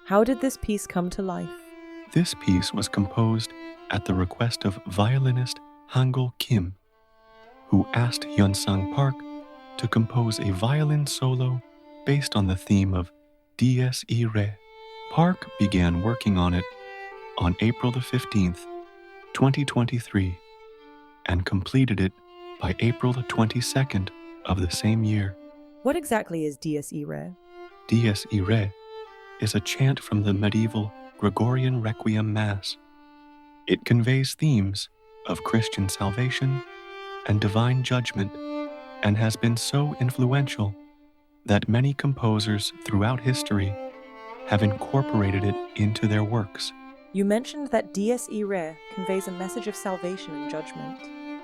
How did this piece come to life? This piece was composed at the request of violinist Hangul Kim, who asked Hyunsung Park to compose a violin solo based on the theme of Dies Irae. Park began working on it on April the 15th, 2023, and completed it by April the 22nd of the same year. What exactly is Dies Irae? Dies Irae is a chant from the medieval Gregorian Requiem Mass. It conveys themes of Christian salvation and divine judgment, and has been so influential that many composers throughout history have incorporated it into their works. You mentioned that Dies Irae conveys a message of salvation and judgment.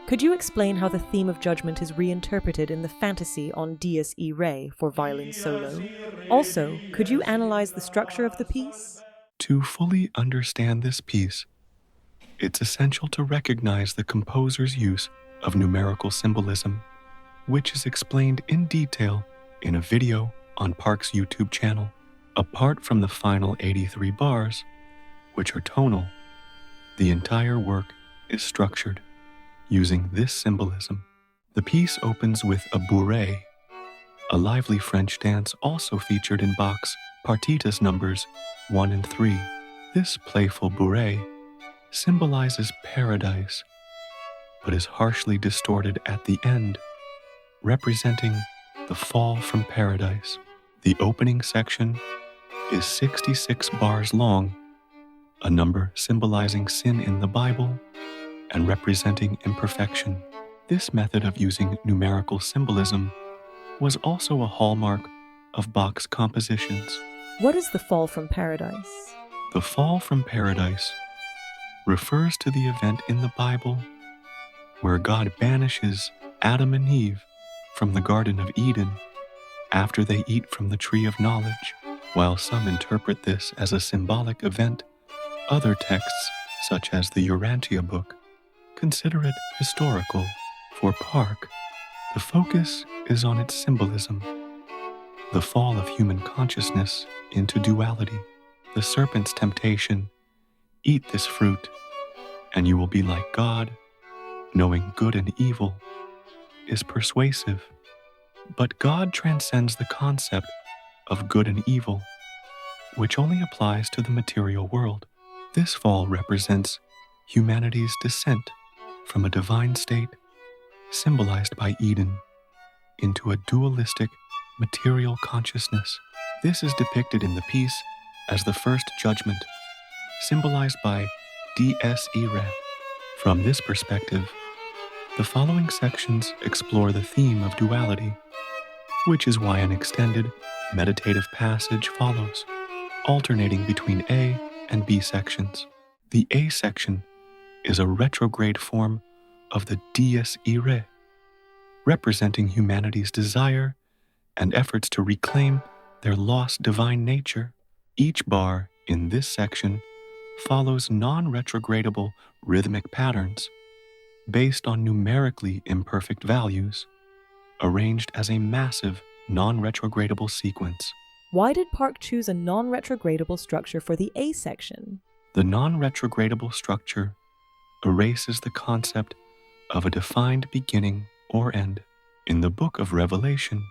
Could you explain how the theme of judgment is reinterpreted in the fantasy on Dies Irae for violin solo? Also, could you analyze the structure of the piece? To fully understand this piece, it's essential to recognize the composer's use of numerical symbolism, which is explained in detail in a video on Park's YouTube channel. Apart from the final 83 bars, which are tonal, the entire work is structured using this symbolism. The piece opens with a bourrée, a lively French dance also featured in Bach's partitas numbers 1 and 3. This playful bourrée symbolizes paradise, but is harshly distorted at the end, representing the fall from paradise. The opening section is 66 bars long, a number symbolizing sin in the Bible and representing imperfection. This method of using numerical symbolism was also a hallmark of Bach's compositions. What is the fall from paradise? The fall from paradise refers to the event in the Bible where God banishes Adam and Eve from the Garden of Eden after they eat from the tree of knowledge. While some interpret this as a symbolic event, other texts, such as the Urantia book, consider it historical. For Park, the focus is on its symbolism, the fall of human consciousness into duality. The serpent's temptation, eat this fruit, and you will be like God, knowing good and evil, is persuasive. But God transcends the concept of good and evil, which only applies to the material world. This fall represents humanity's descent from a divine state, symbolized by Eden, into a dualistic material consciousness. This is depicted in the piece as the first judgment, symbolized by Dies Irae. From this perspective, the following sections explore the theme of duality, which is why an extended meditative passage follows, alternating between A and B sections. The A section is a retrograde form of the Dies Irae, representing humanity's desire and efforts to reclaim their lost divine nature. Each bar in this section follows non-retrogradable rhythmic patterns based on numerically imperfect values, arranged as a massive non-retrogradable sequence. Why did Park choose a non-retrogradable structure for the A section? The non-retrogradable structure erases the concept of a defined beginning or end. In the book of Revelation,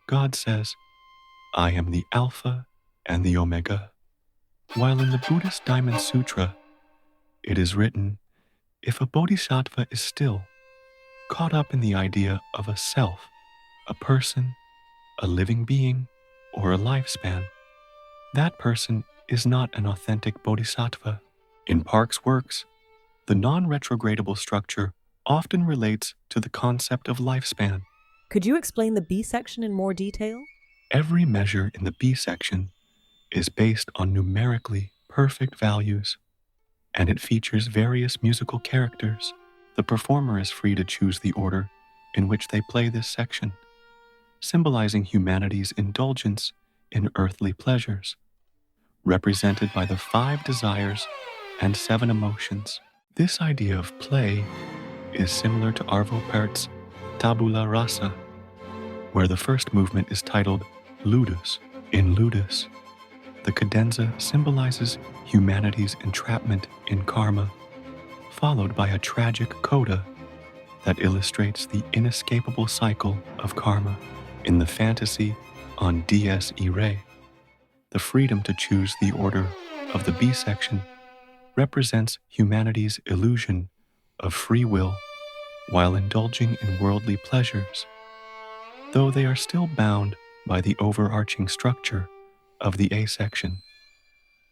God says, "I am the Alpha and the Omega," while in the Buddhist Diamond Sutra, it is written, if a bodhisattva is still caught up in the idea of a self, a person, a living being, or a lifespan, that person is not an authentic bodhisattva. In Park's works, the non-retrogradable structure often relates to the concept of lifespan. Could you explain the B section in more detail? Every measure in the B section is based on numerically perfect values, and it features various musical characters. The performer is free to choose the order in which they play this section, symbolizing humanity's indulgence in earthly pleasures, represented by the 5 desires and 7 emotions. This idea of play is similar to Arvo Pärt's Tabula Rasa, where the first movement is titled Ludus. In Ludus, The cadenza symbolizes humanity's entrapment in karma, followed by a tragic coda that illustrates the inescapable cycle of karma. In the fantasy on Dies Irae, the freedom to choose the order of the B section represents humanity's illusion of free will while indulging in worldly pleasures, though they are still bound by the overarching structure of the A section.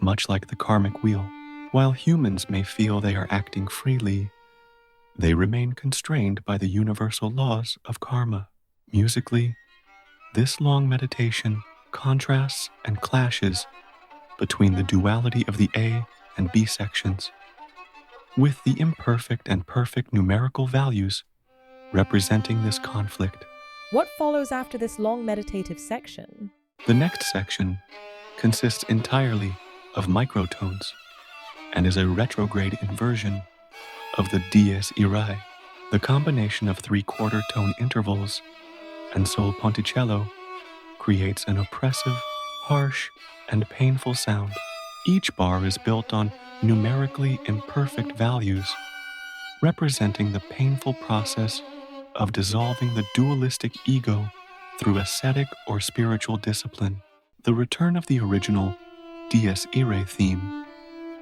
Much like the karmic wheel, while humans may feel they are acting freely, they remain constrained by the universal laws of karma. Musically, this long meditation contrasts and clashes between the duality of the A and B sections, with the imperfect and perfect numerical values representing this conflict. What follows after this long meditative section? The next section consists entirely of microtones and is a retrograde inversion of the Dies Irae. The combination of three-quarter tone intervals and sol ponticello creates an oppressive, harsh, and painful sound. Each bar is built on numerically imperfect values, representing the painful process of dissolving the dualistic ego through ascetic or spiritual discipline. The return of the original Dies Irae theme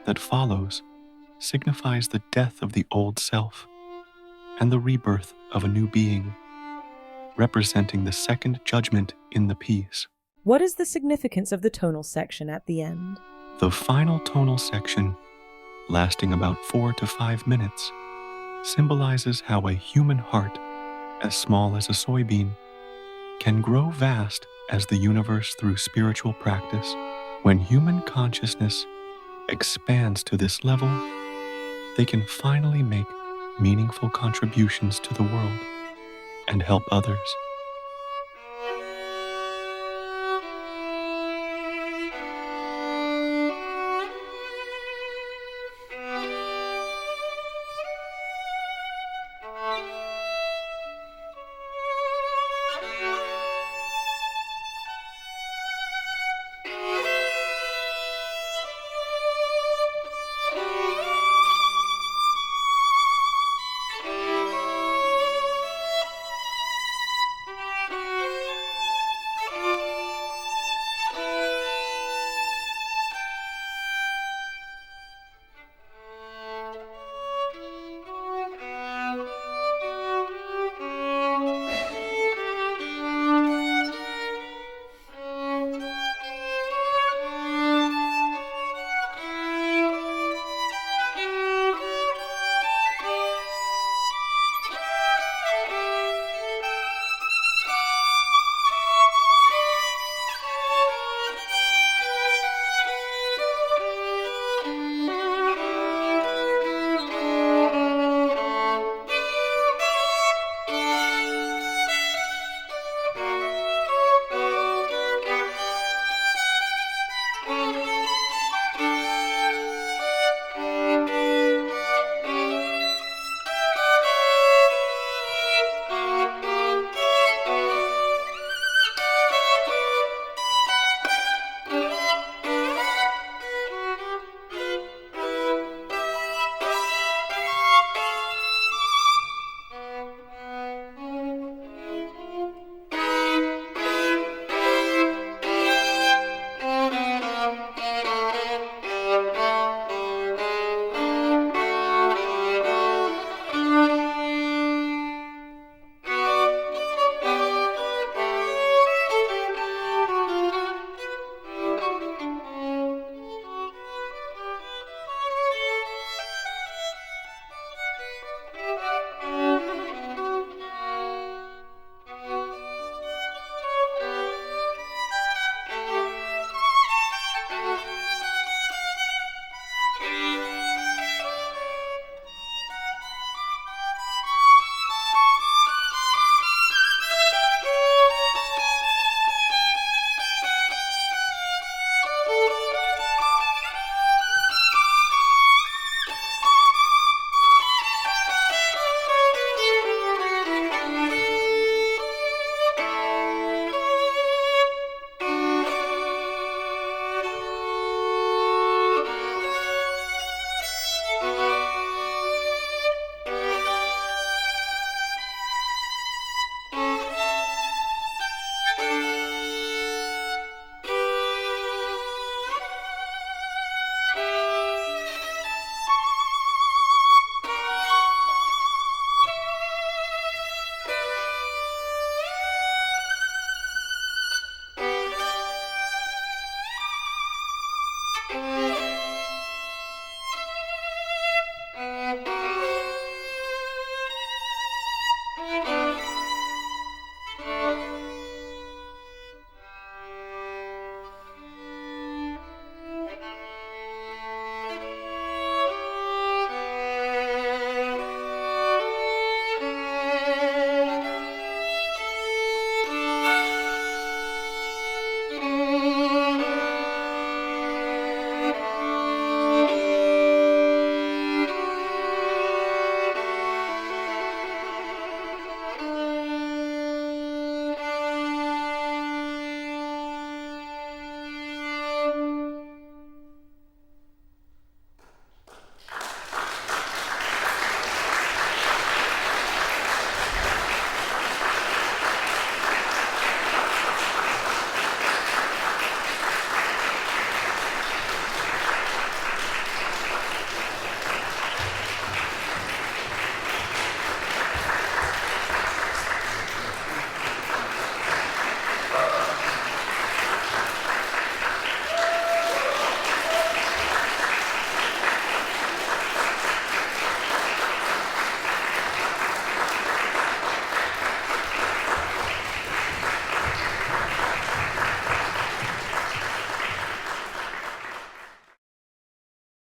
that follows signifies the death of the old self and the rebirth of a new being, representing the second judgment in the piece. What is the significance of the tonal section at the end? The final tonal section, lasting about 4 to 5 minutes, symbolizes how a human heart, as small as a soybean, can grow vast as the universe through spiritual practice. When human consciousness expands to this level, they can finally make meaningful contributions to the world and help others.